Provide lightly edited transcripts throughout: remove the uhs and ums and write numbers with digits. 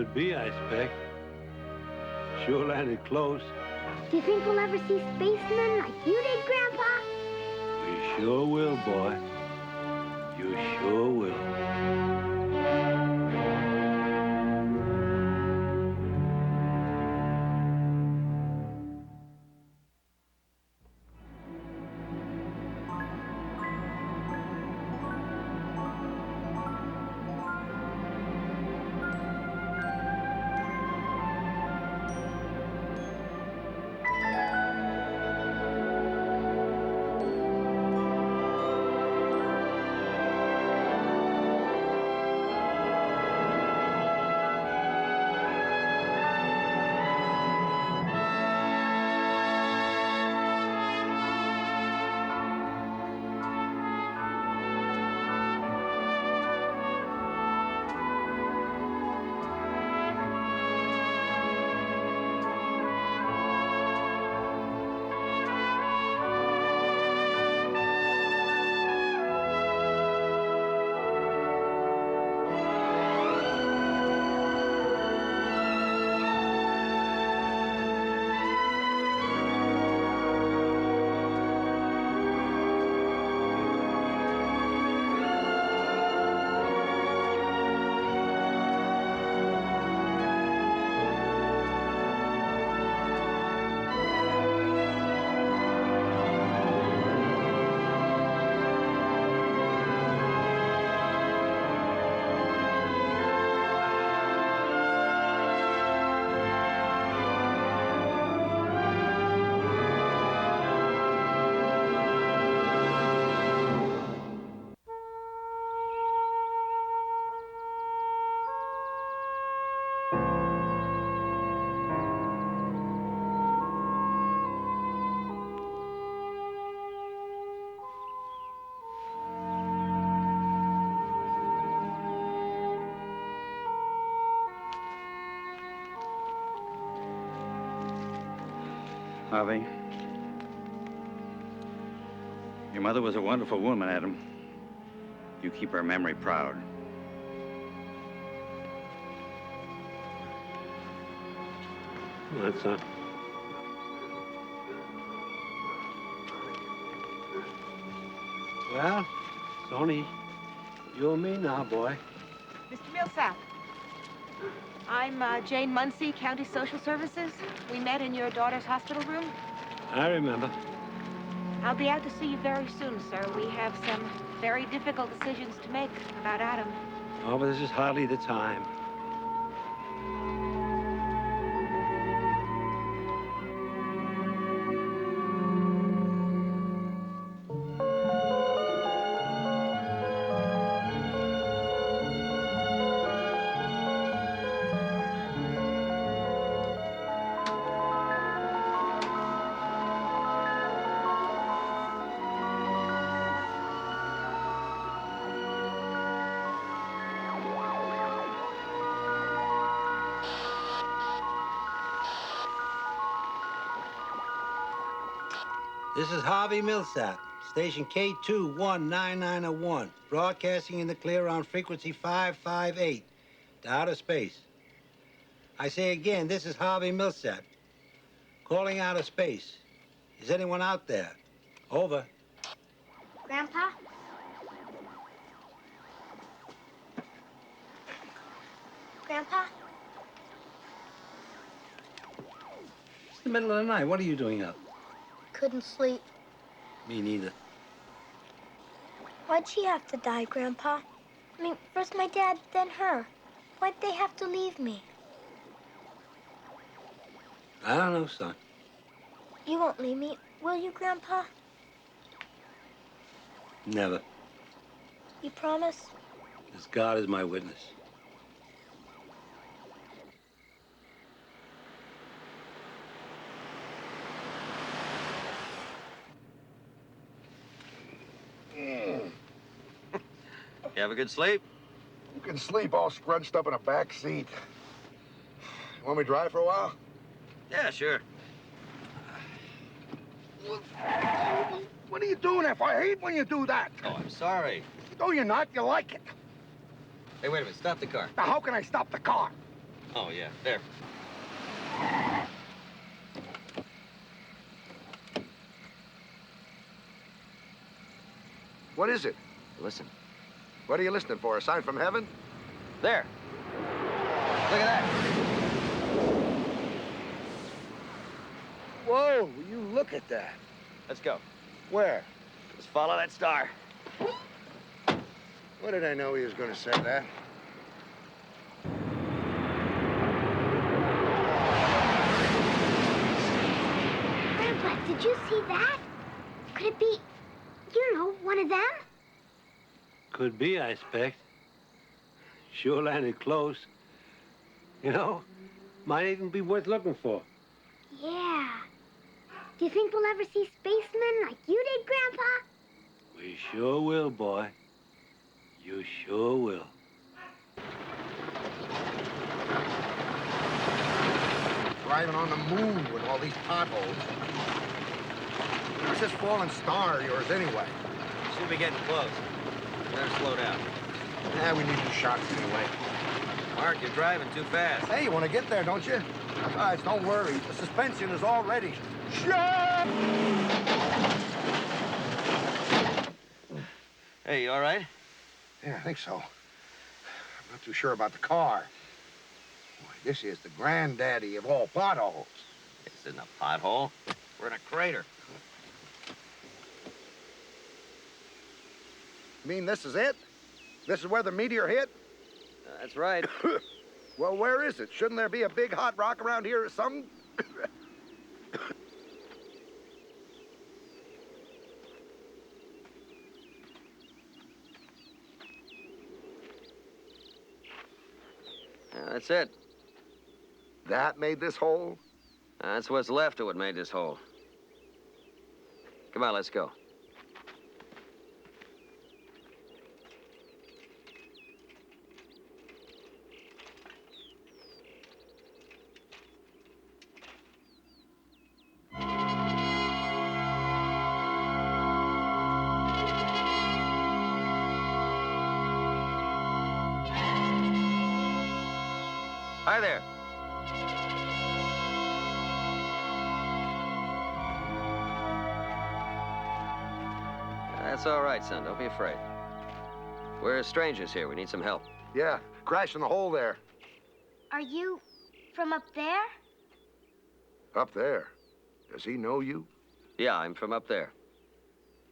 could be, I expect. Sure landed close. Do you think we'll ever see spacemen like you did, Grandpa? We sure will, boy. You sure will. Harvey, your mother was a wonderful woman, Adam. You keep her memory proud. That's son. Well, it's only you and me now, boy. Mr. Millsap, I'm Jane Muncie, County Social Services. We met in your daughter's hospital room. I remember. I'll be out to see you very soon, sir. We have some very difficult decisions to make about Adam. Oh, but this is hardly the time. This is Harvey Millsap, station K2-19901, broadcasting in the clear on frequency 558 to outer space. I say again, this is Harvey Millsap, calling outer space. Is anyone out there? Over. Grandpa? Grandpa? It's the middle of the night. What are you doing up? Couldn't sleep. Me neither. Why'd she have to die, Grandpa? I mean, first my dad, then her. Why'd they have to leave me? I don't know, son. You won't leave me, will you, Grandpa? Never. You promise? As God is my witness. You have a good sleep? You can sleep all scrunched up in a back seat. Want me to drive for a while? Yeah, sure. What are you doing, F? I hate when you do that. Oh, I'm sorry. No, you're not. You like it. Hey, wait a minute. Stop the car. Now, how can I stop the car? Oh, yeah, there. What is it? Listen. What are you listening for? A sign from heaven? There. Look at that. Whoa, will you look at that? Let's go. Where? Let's follow that star. What did I know he was going to say that? Grandpa, did you see that? Could it be, you know, one of them? Could be, I expect. Sure landed close. You know, might even be worth looking for. Yeah. Do you think we'll ever see spacemen like you did, Grandpa? We sure will, boy. You sure will. Driving on the moon with all these potholes. Where's this falling star of yours anyway? Should be getting close. Better slow down. Yeah, we need new shots anyway. Mark, you're driving too fast. Hey, you want to get there, don't you? Guys, don't worry. The suspension is all ready. Shut! Hey, you all right? Yeah, I think so. I'm not too sure about the car. Boy, this is the granddaddy of all potholes. This isn't a pothole. We're in a crater. You mean this is it? This is where the meteor hit? That's right. Well, where is it? Shouldn't there be a big hot rock around here or something? That's it. That made this hole? That's what's left of what made this hole. Come on, let's go. Hi there. That's all right, son. Don't be afraid. We're strangers here. We need some help. Yeah, crash in the hole there. Are you from up there? Up there? Does he know you? Yeah, I'm from up there.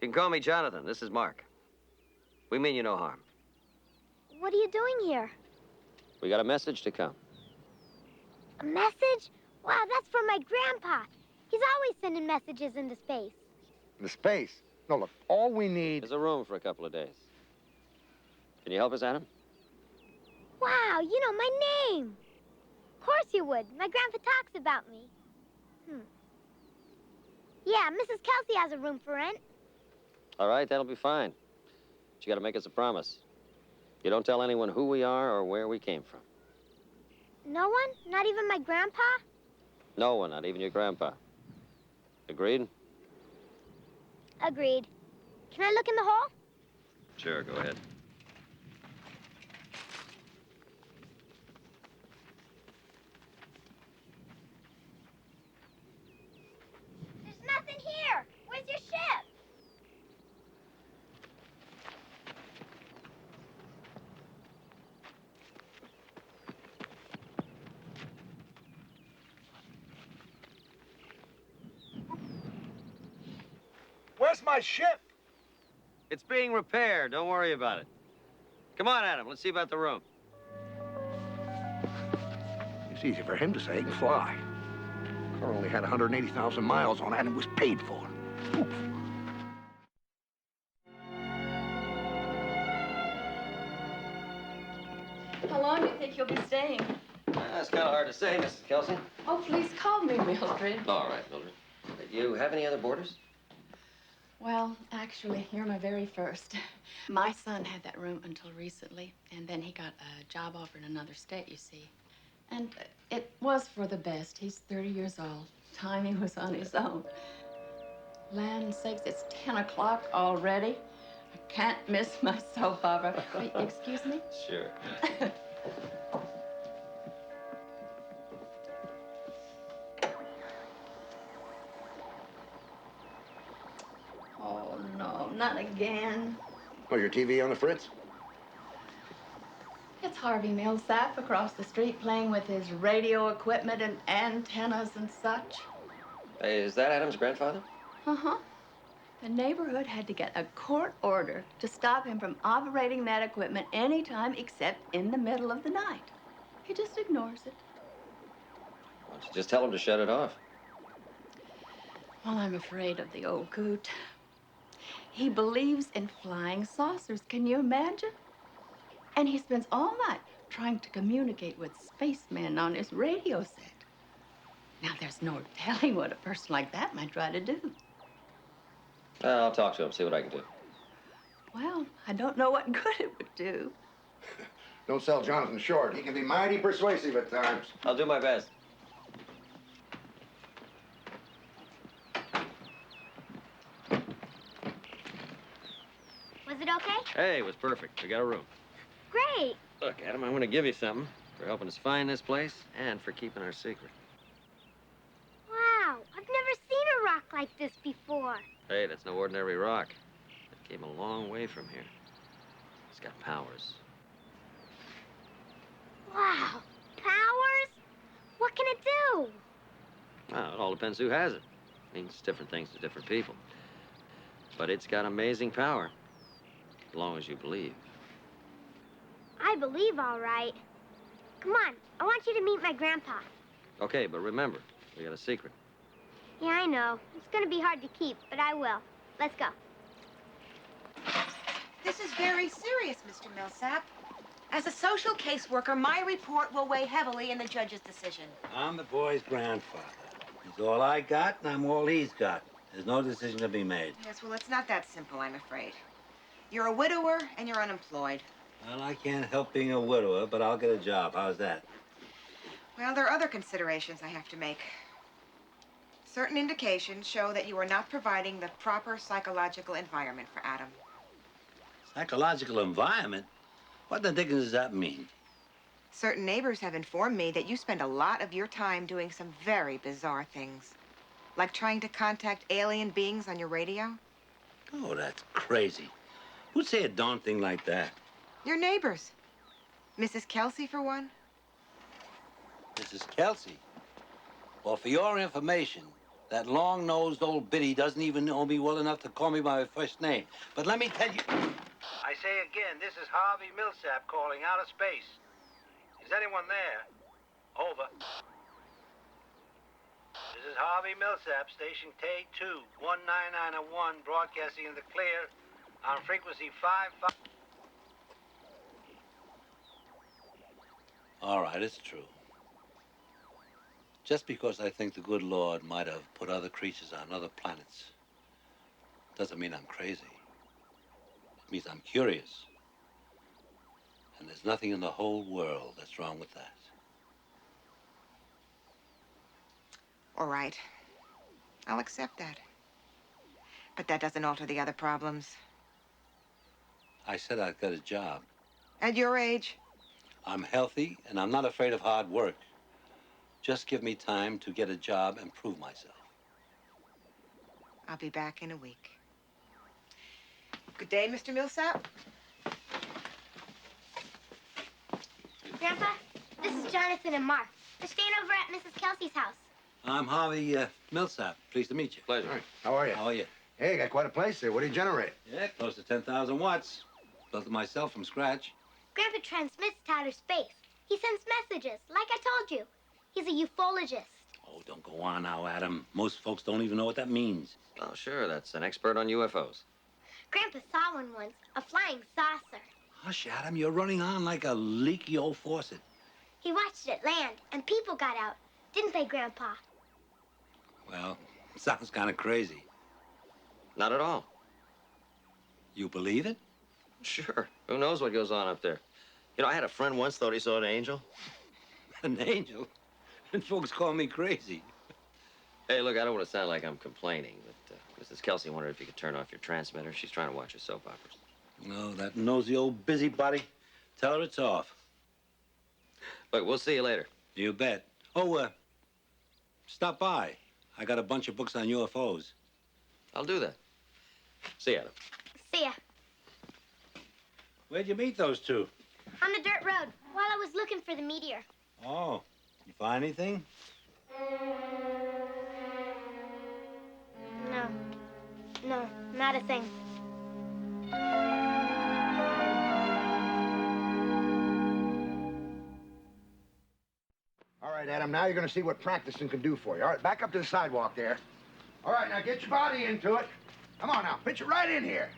You can call me Jonathan. This is Mark. We mean you no harm. What are you doing here? We got a message to come. A message? Wow, that's from my grandpa. He's always sending messages into space. The space? No, look, all we need... There's a room for a couple of days. Can you help us, Adam? Wow, you know my name. Of course you would. My grandpa talks about me. Yeah, Mrs. Kelsey has a room for rent. All right, that'll be fine. But you got to make us a promise. You don't tell anyone who we are or where we came from. No one? Not even my grandpa? No one, not even your grandpa. Agreed? Agreed. Can I look in the hole? Sure, go ahead. There's nothing here. Where's your ship? Where's my ship? It's being repaired. Don't worry about it. Come on, Adam. Let's see about the room. It's easy for him to say he can fly. The car only had 180,000 miles on it and it was paid for. Oof. How long do you think you'll be staying? That's kind of hard to say, Mrs. Kelsey. Oh, please call me Mildred. All right, Mildred. You have any other boarders? Well, actually, you're my very first. My son had that room until recently, and then he got a job offer in another state, you see. And it was for the best. He's 30 years old. Timing was on his own. Land sakes, it's 10 o'clock already. I can't miss my soap opera. Excuse me? Sure. not again. Oh, your TV on the fritz? It's Harvey Millsap across the street playing with his radio equipment and antennas and such. Hey, is that Adam's grandfather? Uh-huh. The neighborhood had to get a court order to stop him from operating that equipment anytime except in the middle of the night. He just ignores it. Why don't you just tell him to shut it off? Well, I'm afraid of the old coot. He believes in flying saucers. Can you imagine? And he spends all night trying to communicate with spacemen on his radio set. Now, there's no telling what a person like that might try to do. I'll talk to him, see what I can do. Well, I don't know what good it would do. Don't sell Jonathan short. He can be mighty persuasive at times. I'll do my best. Was it okay? Hey, it was perfect. We got a room. Great. Look, Adam, I'm going to give you something for helping us find this place and for keeping our secret. Wow, I've never seen a rock like this before. Hey, that's no ordinary rock. It came a long way from here. It's got powers. Wow, powers? What can it do? Well, it all depends who has it. Means different things to different people. But it's got amazing power, as long as you believe. I believe, all right. Come on, I want you to meet my grandpa. Okay, but remember, we got a secret. Yeah, I know. It's gonna be hard to keep, but I will. Let's go. This is very serious, Mr. Millsap. As a social caseworker, my report will weigh heavily in the judge's decision. I'm the boy's grandfather. He's all I got, and I'm all he's got. There's no decision to be made. Yes, well, it's not that simple, I'm afraid. You're a widower and you're unemployed. Well, I can't help being a widower, but I'll get a job. How's that? Well, there are other considerations I have to make. Certain indications show that you are not providing the proper psychological environment for Adam. Psychological environment? What the dickens does that mean? Certain neighbors have informed me that you spend a lot of your time doing some very bizarre things. Like trying to contact alien beings on your radio. Oh, that's crazy. Who'd say a darn thing like that? Your neighbors. Mrs. Kelsey, for one. Mrs. Kelsey? Well, for your information, that long-nosed old biddy doesn't even know me well enough to call me by my first name. But let me tell you... I say again, this is Harvey Millsap calling out of space. Is anyone there? Over. This is Harvey Millsap, station K2, 19901, broadcasting in the clear on frequency 55... All right, it's true. Just because I think the good Lord might have put other creatures on other planets doesn't mean I'm crazy. It means I'm curious. And there's nothing in the whole world that's wrong with that. All right. I'll accept that. But that doesn't alter the other problems. I said I'd got a job. At your age, I'm healthy, and I'm not afraid of hard work. Just give me time to get a job and prove myself. I'll be back in a week. Good day, Mr. Millsap. Grandpa, this is Jonathan and Mark. They're staying over at Mrs. Kelsey's house. I'm Harvey Millsap. Pleased to meet you. Pleasure. All right. How are you? How are you? Hey, got quite a place there. What do you generate? Yeah, close to 10,000 watts. Built it myself from scratch. Grandpa transmits to outer space. He sends messages, like I told you. He's a ufologist. Oh, don't go on now, Adam. Most folks don't even know what that means. Oh, sure, that's an expert on UFOs. Grandpa saw one once, a flying saucer. Hush, Adam, you're running on like a leaky old faucet. He watched it land, and people got out. Didn't they, Grandpa? Well, sounds kind of crazy. Not at all. You believe it? Sure. Who knows what goes on up there? You know, I had a friend once thought he saw an angel. An angel? And folks call me crazy. Hey, look, I don't want to sound like I'm complaining, but Mrs. Kelsey wondered if you could turn off your transmitter. She's trying to watch her soap operas. No, that nosy old busybody. Tell her it's off. Look, we'll see you later. You bet. Oh, stop by. I got a bunch of books on UFOs. I'll do that. See you, Adam. See ya. Where'd you meet those two? On the dirt road, while I was looking for the meteor. Oh, you find anything? No. No, not a thing. All right, Adam, now you're going to see what practicing can do for you. All right, back up to the sidewalk there. All right, now get your body into it. Come on now, pitch it right in here.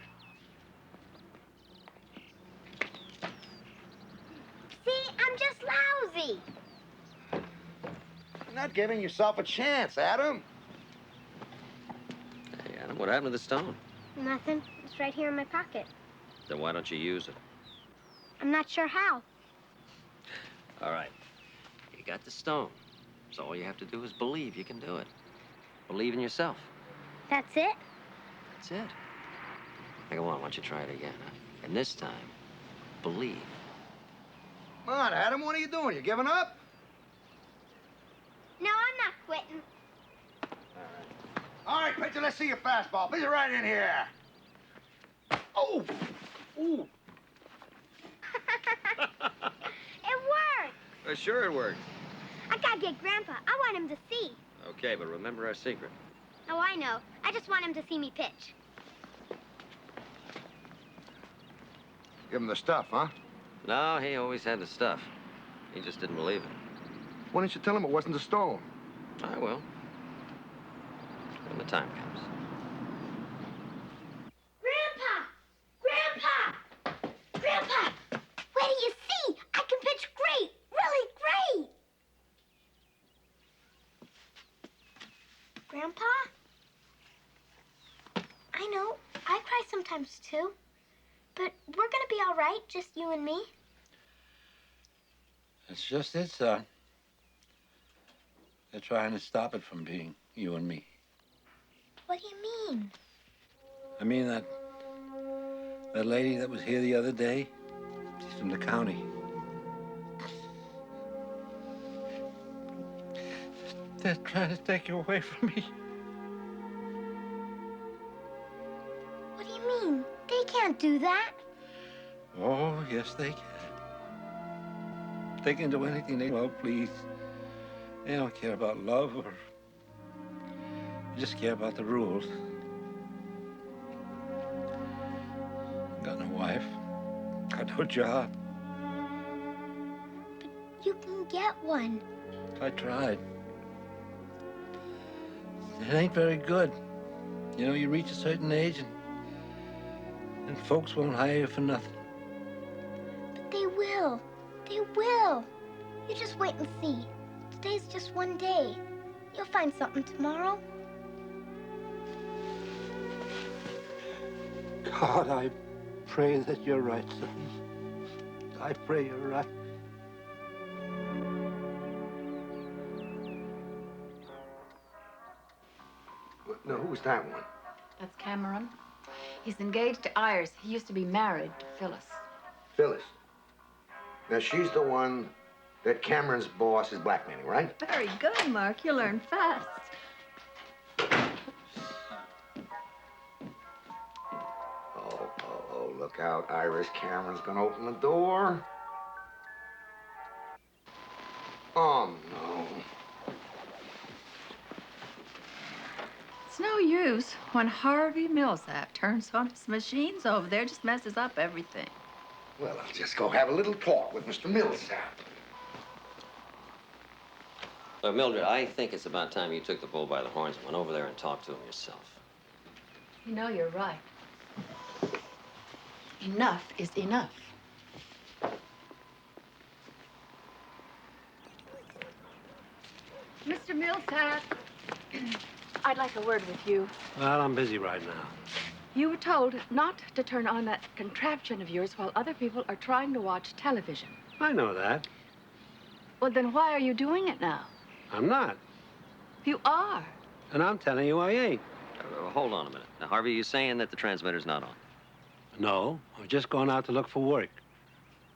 See, I'm just lousy. You're not giving yourself a chance, Adam. Hey, Adam, what happened to the stone? Nothing. It's right here in my pocket. Then why don't you use it? I'm not sure how. All right. You got the stone. So all you have to do is believe you can do it. Believe in yourself. That's it? That's it. Now, go on, why don't you try it again, huh? And this time, believe. Come on, Adam, what are you doing? You giving up? No, I'm not quitting. All right, pitcher, let's see your fastball. Pitch it right in here. Oh! Ooh! It worked. Sure it worked. I gotta get Grandpa. I want him to see. Okay, but remember our secret. Oh, I know. I just want him to see me pitch. Give him the stuff, huh? No, he always had the stuff. He just didn't believe it. Why didn't you tell him it wasn't a stone? I will. When the time comes. Grandpa! Grandpa! Grandpa! Wait till you see! I can pitch great! Really great! Grandpa? I know. I cry sometimes, too. But we're gonna be all right, just you and me. That's just it, son. They're trying to stop it from being you and me. What do you mean? I mean that lady that was here the other day, she's from the county. They're trying to take you away from me. What do you mean? They can't do that. Oh, yes, they can. They can do anything they well please. They don't care about love or... They just care about the rules. Got no wife. Got no job. But you can get one. I tried. It ain't very good. You know, you reach a certain age and folks won't hire you for nothing. But they will. They will. You just wait and see. Today's just one day. You'll find something tomorrow. God, I pray that you're right, son. I pray you're right. No, who was that one? That's Cameron. He's engaged to Ayers. He used to be married to Phyllis. Phyllis. Now, she's the one that Cameron's boss is blackmailing, right? Very good, Mark. You learn fast. Oh, look out, Iris. Cameron's gonna open the door. Oh, no. It's no use. When Harvey Millsap turns on his machines over there, just messes up everything. Well, I'll just go have a little talk with Mr. Millsap. Look, Mildred, I think it's about time you took the bull by the horns and went over there and talked to him yourself. You know, you're right. Enough is enough. Mr. Millsap, I'd like a word with you. Well, I'm busy right now. You were told not to turn on that contraption of yours while other people are trying to watch television. I know that. Well, then why are you doing it now? I'm not. You are. And I'm telling you I ain't. Hold on a minute. Now, Harvey, you saying that the transmitter's not on? No, I'm just going out to look for work.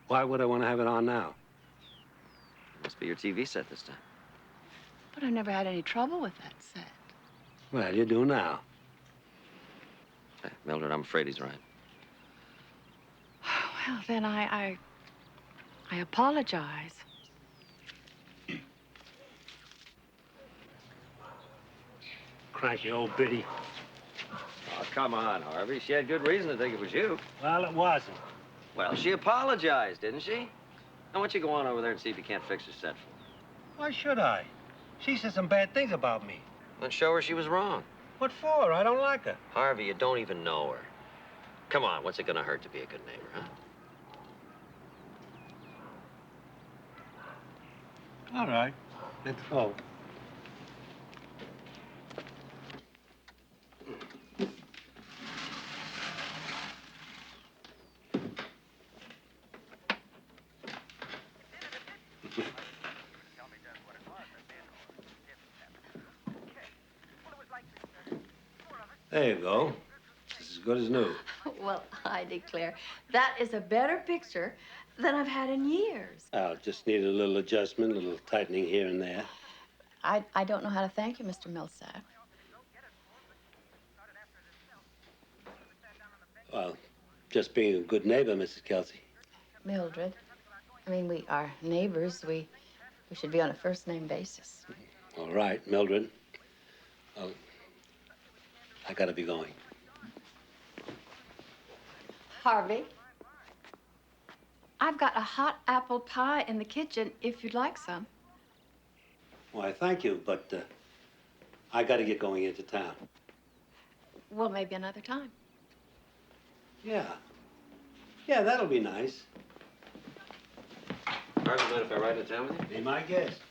Why would I want to have it on now? It must be your TV set this time. But I've never had any trouble with that set. Well, you do now. Hey, Mildred, I'm afraid he's right. Well, then I apologize. Cranky old biddy. Oh, come on, Harvey. She had good reason to think it was you. Well, it wasn't. Well, she apologized, didn't she? Now, why don't you go on over there and see if you can't fix her set for her? Why should I? She said some bad things about me. Then show her she was wrong. What for? I don't like her. Harvey, you don't even know her. Come on, what's it gonna hurt to be a good neighbor, huh? All right. Let's go. There you go. It's as good as new. Well, I declare, that is a better picture than I've had in years. Oh, just need a little adjustment, a little tightening here and there. I don't know how to thank you, Mr. Millsap. Well, just being a good neighbor, Mrs. Kelsey. Mildred. I mean, we are neighbors. We should be on a first-name basis. All right, Mildred. Well, I gotta be going. Harvey, I've got a hot apple pie in the kitchen if you'd like some. Why, thank you, but I gotta get going into town. Well, maybe another time. Yeah. Yeah, that'll be nice. Harvey, mind if I ride into town with you? Be my guest.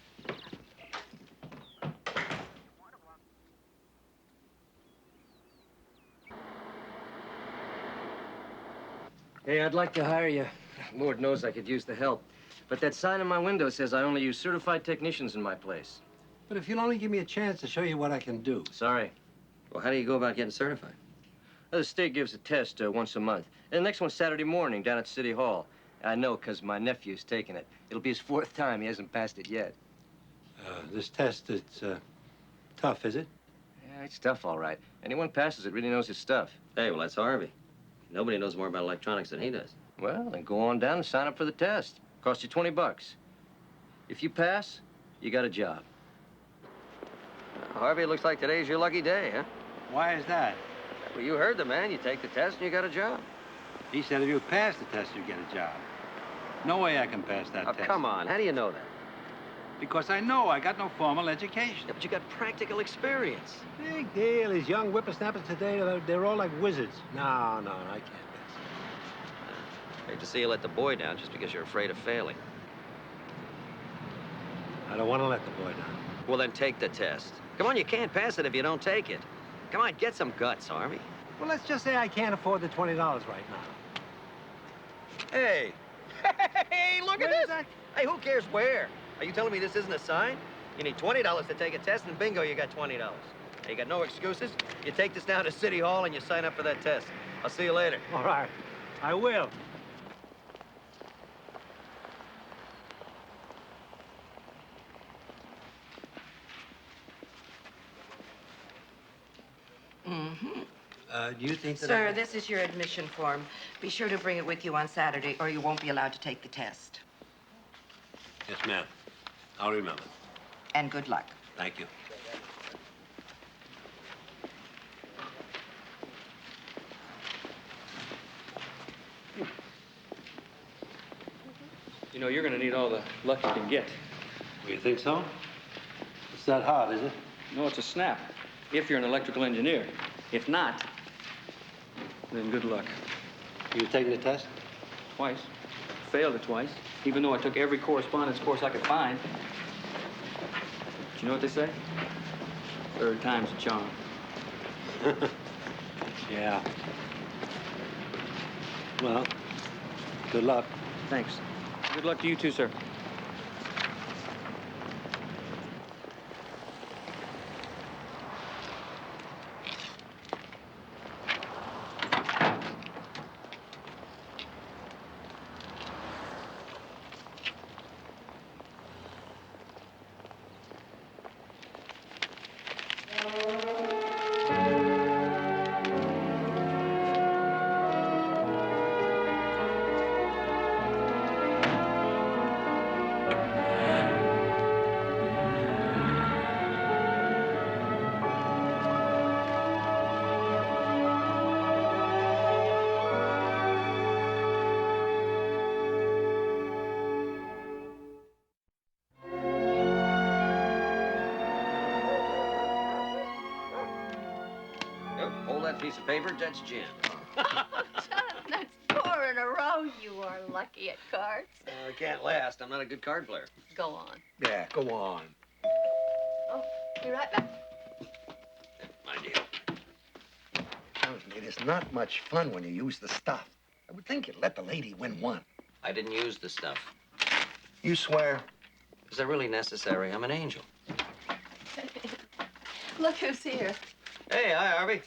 Hey, I'd like to hire you. Lord knows I could use the help. But that sign in my window says I only use certified technicians in my place. But if you'll only give me a chance to show you what I can do. Sorry. Well, how do you go about getting certified? Well, the state gives a test once a month. And the next one's Saturday morning down at City Hall. I know, because my nephew's taking it. It'll be his 4th time. He hasn't passed it yet. This test, it's tough, is it? Yeah, it's tough, all right. Anyone passes it really knows his stuff. Hey, well, that's Harvey. Nobody knows more about electronics than he does. Well, then go on down and sign up for the test. Costs you 20 bucks. If you pass, you got a job. Harvey, it looks like today's your lucky day, huh? Why is that? Well, you heard the man. You take the test and you got a job. He said if you pass the test, you get a job. No way I can pass that Oh, test. come on. How do you know that? Because I know I got no formal education. Yeah, but you got practical experience. Big deal. These young whippersnappers today, they're all like wizards. No, I can't pass. Hate to see you let the boy down just because you're afraid of failing. I don't want to let the boy down. Well, then take the test. Come on, you can't pass it if you don't take it. Come on, get some guts, Harvey. Well, let's just say I can't afford the $20 right now. Hey! Hey, look Where at this! is that? Hey, who cares where? Are you telling me this isn't a sign? You need $20 to take a test, and bingo, you got $20. Hey, you got no excuses? You take this down to City Hall and you sign up for that test. I'll see you later. All right. I will. Do you think that Sir, this is your admission form. Be sure to bring it with you on Saturday, or you won't be allowed to take the test. Yes, ma'am. I'll remember. And good luck. Thank you. You know, you're going to need all the luck you can get. You think so? It's that hard, is it? No, it's a snap, if you're an electrical engineer. If not, then good luck. You taking the test? Twice. Failed it twice, even though I took every correspondence course I could find. But you know what they say? Third time's a charm. Yeah. Well, good luck. Thanks. Good luck to you too, sir. piece of paper, that's Jim. John, that's 4 in a row. You are lucky at cards. I can't last. I'm not a good card player. Go on. Yeah, go on. Oh, be right back. My deal. It is not much fun when you use the stuff. I would think you'd let the lady win one. I didn't use the stuff. You swear? Is that really necessary? I'm an angel. Look who's here. Hey, hi, Harvey.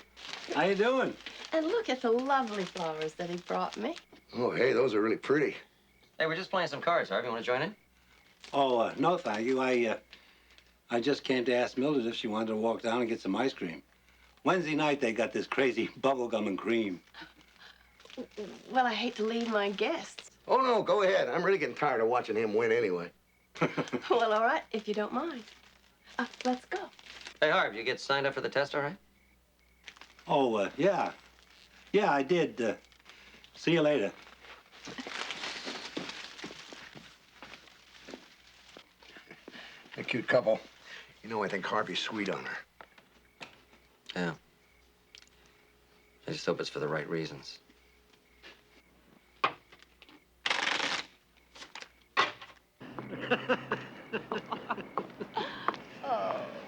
How you doing? And look at the lovely flowers that he brought me. Oh, hey, those are really pretty. Hey, we're just playing some cards, Harvey. Want to join in? Oh, no, thank you. I just came to ask Mildred if she wanted to walk down and get some ice cream. Wednesday night, they got this crazy bubblegum and cream. Well, I hate to leave my guests. Oh, no, go ahead. I'm really getting tired of watching him win anyway. Well, all right, if you don't mind. Let's go. Hey, Harv, you get signed up for the test, all right? Oh, yeah. Yeah, I did. See you later. A cute couple. You know, I think Harvey's sweet on her. Yeah. I just hope it's for the right reasons.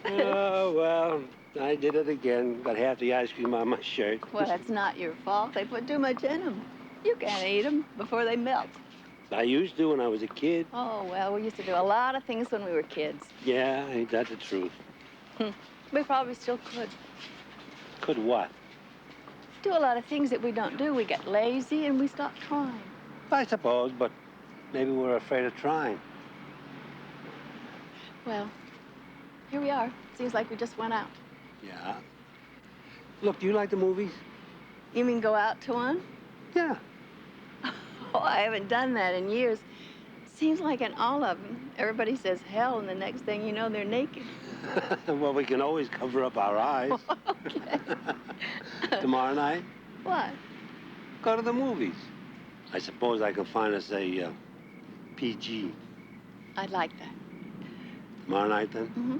Oh, well, I did it again. Got half the ice cream on my shirt. Well, that's not your fault. They put too much in them. You can't eat them before they melt. I used to when I was a kid. Oh, well, we used to do a lot of things when we were kids. Yeah, ain't that the truth? We probably still could. Could what? Do a lot of things that we don't do. We get lazy and we stop trying. I suppose, but maybe we're afraid of trying. Well, here we are. Seems like we just went out. Yeah. Look, do you like the movies? You mean go out to one? Yeah. Oh, I haven't done that in years. Seems like in all of them, everybody says hell, and the next thing you know, they're naked. Well, we can always cover up our eyes. Okay. Tomorrow night, What? go to the movies. I suppose I can find us a PG. I'd like that. Tomorrow night, then? Mm-hmm.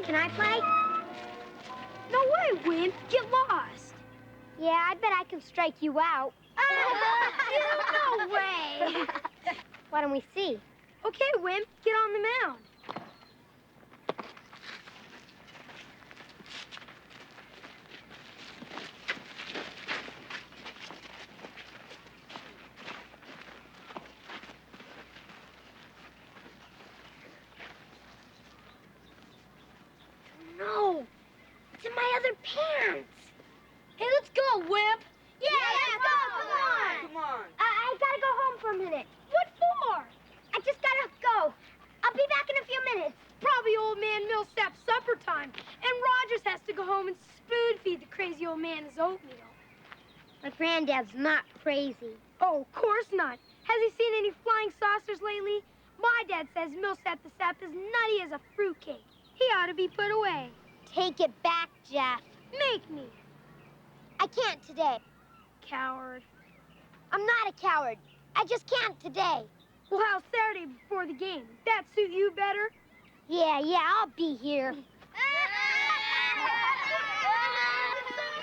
Can I play? No way, Wimp. Get lost. Yeah, I bet I can strike you out. No way. Why don't we see? Okay, Wimp. Get on the mound. No, it's in my other pants. Hey, let's go, Wimp. Yeah, let's go. Come on. I gotta go home for a minute. What for? I just gotta go. I'll be back in a few minutes. Probably old man Millsap's supper time. And Rogers has to go home and spoon feed the crazy old man his oatmeal. My granddad's not crazy. Oh, of course not. Has he seen any flying saucers lately? My dad says Millsap the sap is nutty as a fruitcake. He ought to be put away. Take it back, Jeff. Make me. I can't today. Coward. I'm not a coward. I just can't today. Well, how's Saturday before the game? That suit you better? Yeah, I'll be here.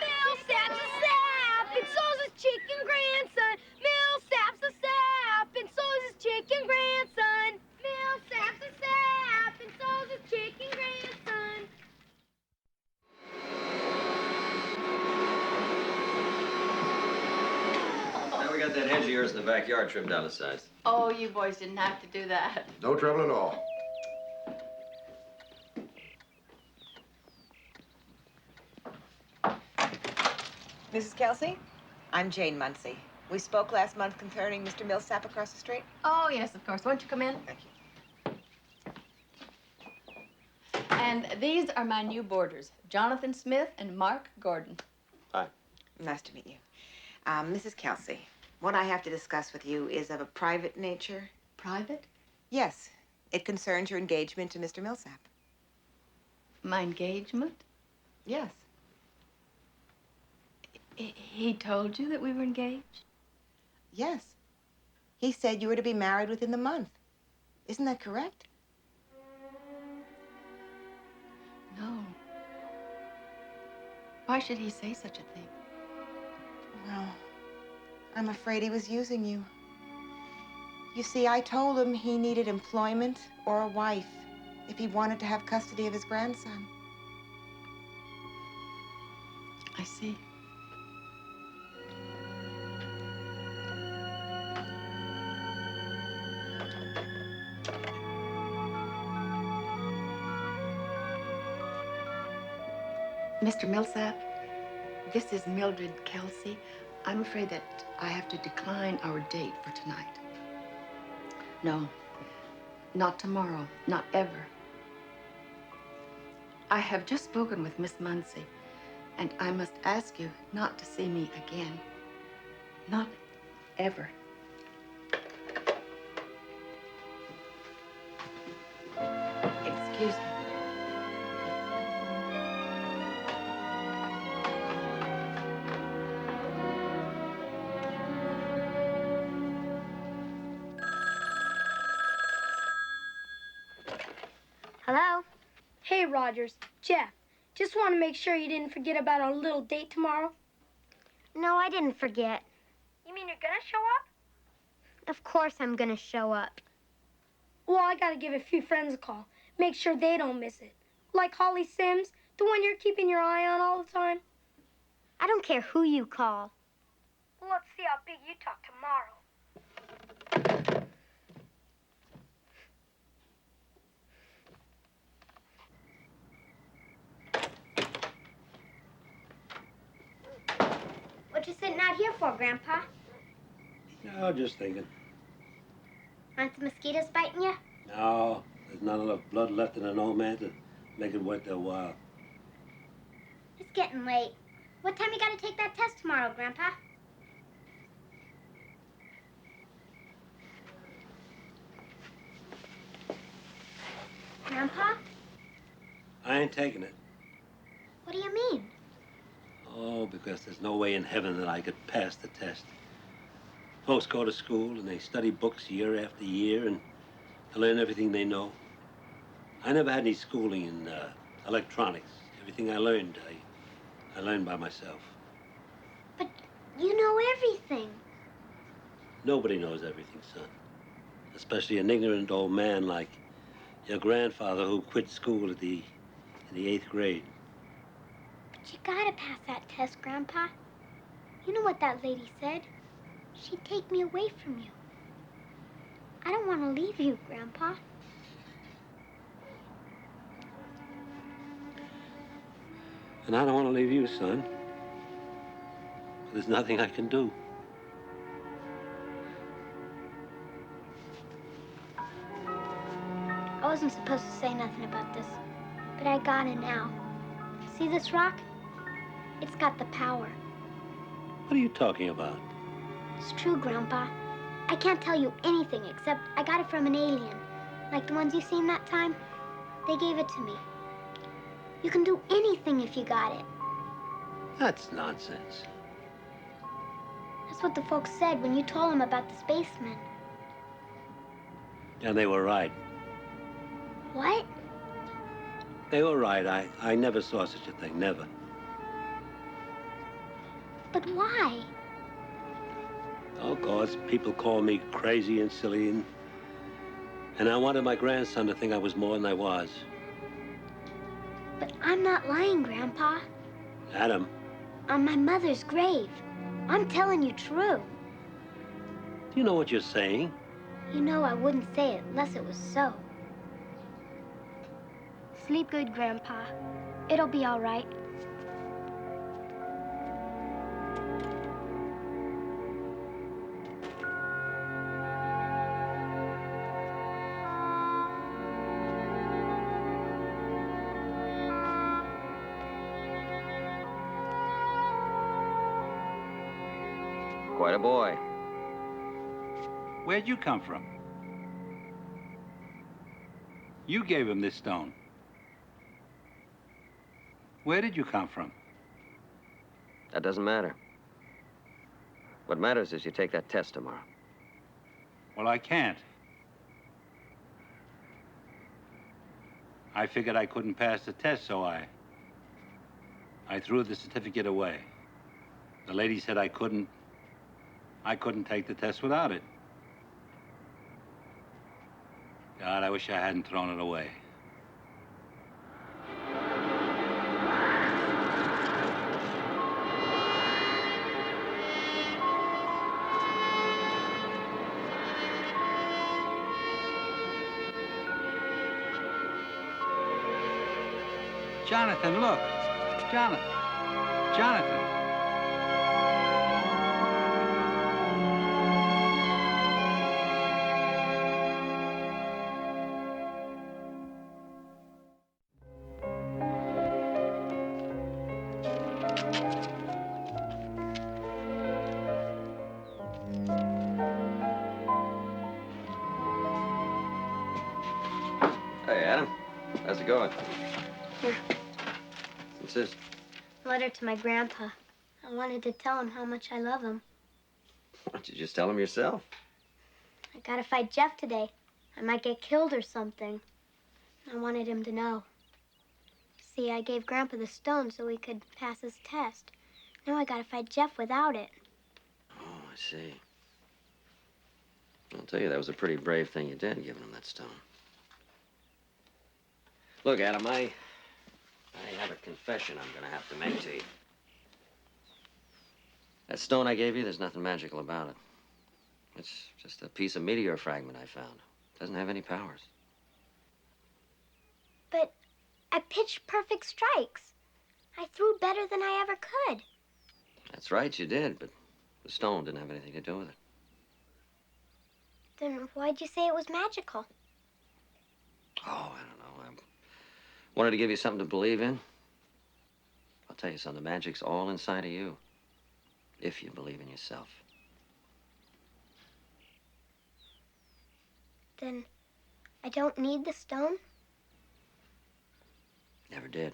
Millsap's a sap, and so's his chicken grandson. Millsap's a sap, and so's his chicken grandson. Millsap's a sap, and so's his chicken grandson. Now we got that hedge of yours in the backyard trimmed down to size. Oh, you boys didn't have to do that. No trouble at all. Mrs. Kelsey, I'm Jane Muncy. We spoke last month concerning Mr. Millsap across the street. Oh, yes, of course. Won't you come in? Thank you. And these are my new boarders, Jonathan Smith and Mark Gordon. Hi. Nice to meet you. Mrs. Kelsey, what I have to discuss with you is of a private nature. Private? Yes. It concerns your engagement to Mr. Millsap. My engagement? Yes. He told you that we were engaged? Yes. He said you were to be married within the month. Isn't that correct? No. Why should he say such a thing? Well, I'm afraid he was using you. You see, I told him he needed employment or a wife if he wanted to have custody of his grandson. I see. Mr. Millsap, this is Mildred Kelsey. I'm afraid that I have to decline our date for tonight. No, not tomorrow, not ever. I have just spoken with Miss Muncy, and I must ask you not to see me again. Not ever. Excuse me. Hello? Hey, Rogers. Jeff. Just want to make sure you didn't forget about our little date tomorrow. No, I didn't forget. You mean you're gonna show up? Of course I'm gonna show up. Well, I gotta give a few friends a call. Make sure they don't miss it. Like Holly Sims, the one you're keeping your eye on all the time. I don't care who you call. Well, let's see how big you talk tomorrow. What you sitting out here for, Grandpa? No, just thinking. Aren't the mosquitoes biting you? No, there's not enough blood left in an old man to make it worth their while. It's getting late. What time you gotta take that test tomorrow, Grandpa? Grandpa? I ain't taking it. What do you mean? Oh, because there's no way in heaven that I could pass the test. Folks go to school and they study books year after year and they learn everything they know. I never had any schooling in electronics. Everything I learned by myself. But you know everything. Nobody knows everything, son. Especially an ignorant old man like your grandfather who quit school in the 8th grade. But you gotta pass that test, Grandpa. You know what that lady said? She'd take me away from you. I don't want to leave you, Grandpa. And I don't want to leave you, son. But there's nothing I can do. I wasn't supposed to say nothing about this, but I gotta now. See this rock? It's got the power. What are you talking about? It's true, Grandpa. I can't tell you anything except I got it from an alien. Like the ones you seen that time. They gave it to me. You can do anything if you got it. That's nonsense. That's what the folks said when you told them about the spacemen. And they were right. What? They were right. I never saw such a thing, never. But why? Oh, 'cause people call me crazy and silly, and I wanted my grandson to think I was more than I was. But I'm not lying, Grandpa. Adam. On my mother's grave. I'm telling you true. Do you know what you're saying? You know I wouldn't say it unless it was so. Sleep good, Grandpa. It'll be all right. Quite a boy. Where'd you come from? You gave him this stone. Where did you come from? That doesn't matter. What matters is you take that test tomorrow. Well, I can't. I figured I couldn't pass the test, so I threw the certificate away. The lady said I couldn't take the test without it. God, I wish I hadn't thrown it away. Jonathan, look. Jonathan. Hey, Adam. How's it going? Here. What's this? A letter to my grandpa. I wanted to tell him how much I love him. Why don't you just tell him yourself? I gotta fight Jeff today. I might get killed or something. I wanted him to know. See, I gave Grandpa the stone so he could pass his test. Now I gotta fight Jeff without it. Oh, I see. I'll tell you, that was a pretty brave thing you did, giving him that stone. Look, Adam, I have a confession I'm gonna have to make to you. That stone I gave you, there's nothing magical about it. It's just a piece of meteor fragment I found. It doesn't have any powers. But I pitched perfect strikes. I threw better than I ever could. That's right, you did, but the stone didn't have anything to do with it. Then why'd you say it was magical? Oh, I don't know. I wanted to give you something to believe in. I'll tell you something, the magic's all inside of you. If you believe in yourself. Then I don't need the stone? Never did.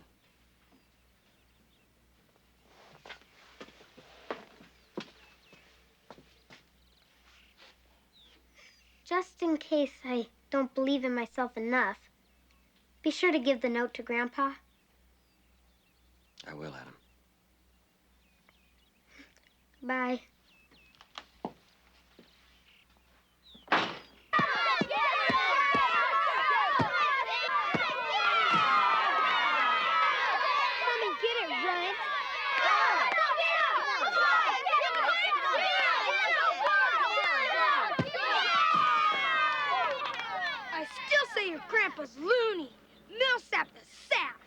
Just in case I don't believe in myself enough, be sure to give the note to Grandpa. I will, Adam. Bye. I still say your grandpa's loony. Millsap the sap.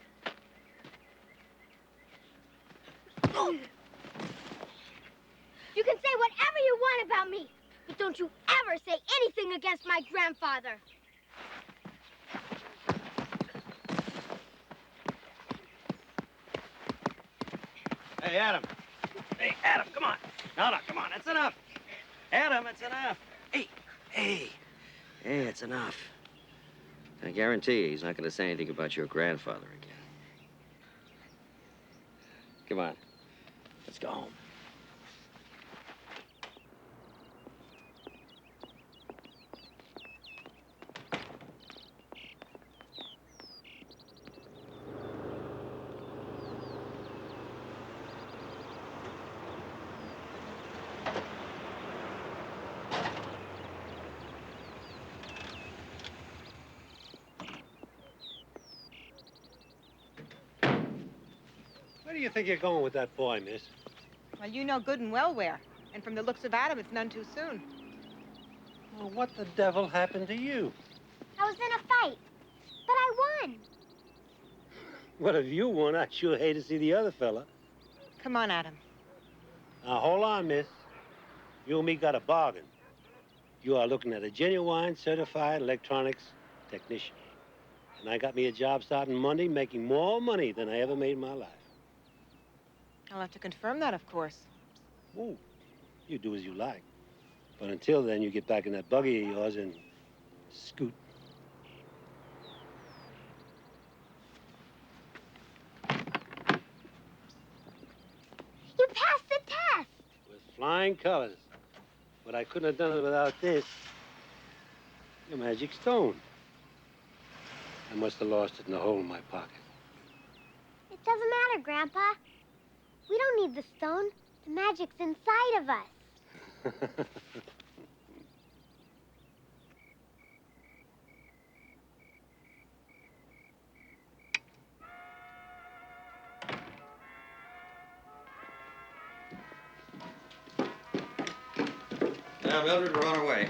You can say whatever you want about me, but don't you ever say anything against my grandfather. Hey, Adam. Hey, Adam, come on. No, come on. That's enough. Adam, it's enough. Hey, it's enough. I guarantee you he's not going to say anything about your grandfather again. Come on. Let's go home. Where do you think you're going with that boy, miss? Well, you know good and well where. And from the looks of Adam, it's none too soon. Well, what the devil happened to you? I was in a fight, but I won. Well, if you won, I'd sure hate to see the other fella. Come on, Adam. Now, hold on, miss. You and me got a bargain. You are looking at a genuine certified electronics technician. And I got me a job starting Monday making more money than I ever made in my life. I'll have to confirm that, of course. Ooh, you do as you like. But until then, you get back in that buggy of yours and scoot. flying colors. But I couldn't have done it without this. The magic stone. I must have lost it in the hole in my pocket. It doesn't matter, Grandpa. We don't need the stone. The magic's inside of us. Now, Mildred, we're on our way.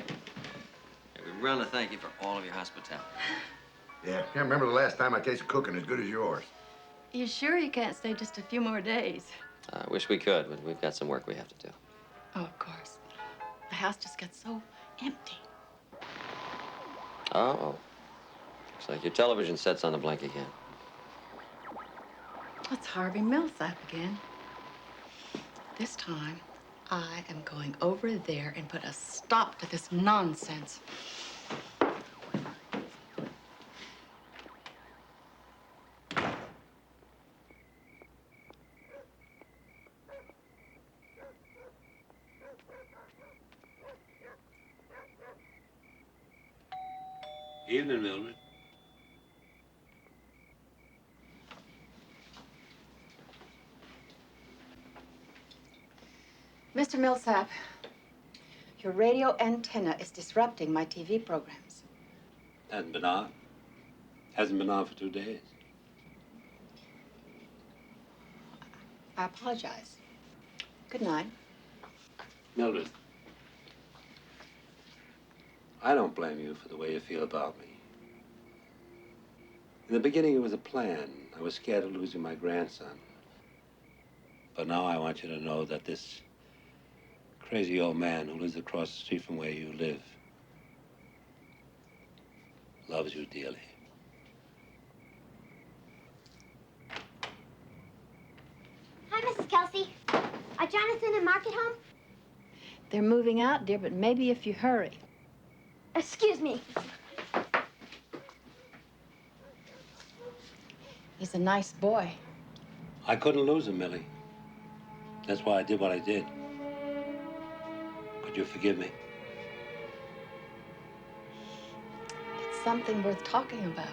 And we want to thank you for all of your hospitality. Yeah, can't remember the last time I tasted cooking as good as yours. You sure you can't stay just a few more days? I wish we could, but we've got some work we have to do. Oh, of course. The house just got so empty. Uh-oh. Looks like your television set's on the blink again. It's Harvey Millsap again. This time, I am going over there and put a stop to this nonsense. Evening, Mildred. Mr. Millsap, your radio antenna is disrupting my TV programs. Hasn't been on. Hasn't been on for 2 days. I apologize. Good night. Mildred, I don't blame you for the way you feel about me. In the beginning, it was a plan. I was scared of losing my grandson. But now I want you to know that this crazy old man who lives across the street from where you live loves you dearly. Hi, Mrs. Kelsey. Are Jonathan and Mark at home? They're moving out, dear, but maybe if you hurry. Excuse me. He's a nice boy. I couldn't lose him, Millie. That's why I did what I did. Could you forgive me? It's something worth talking about.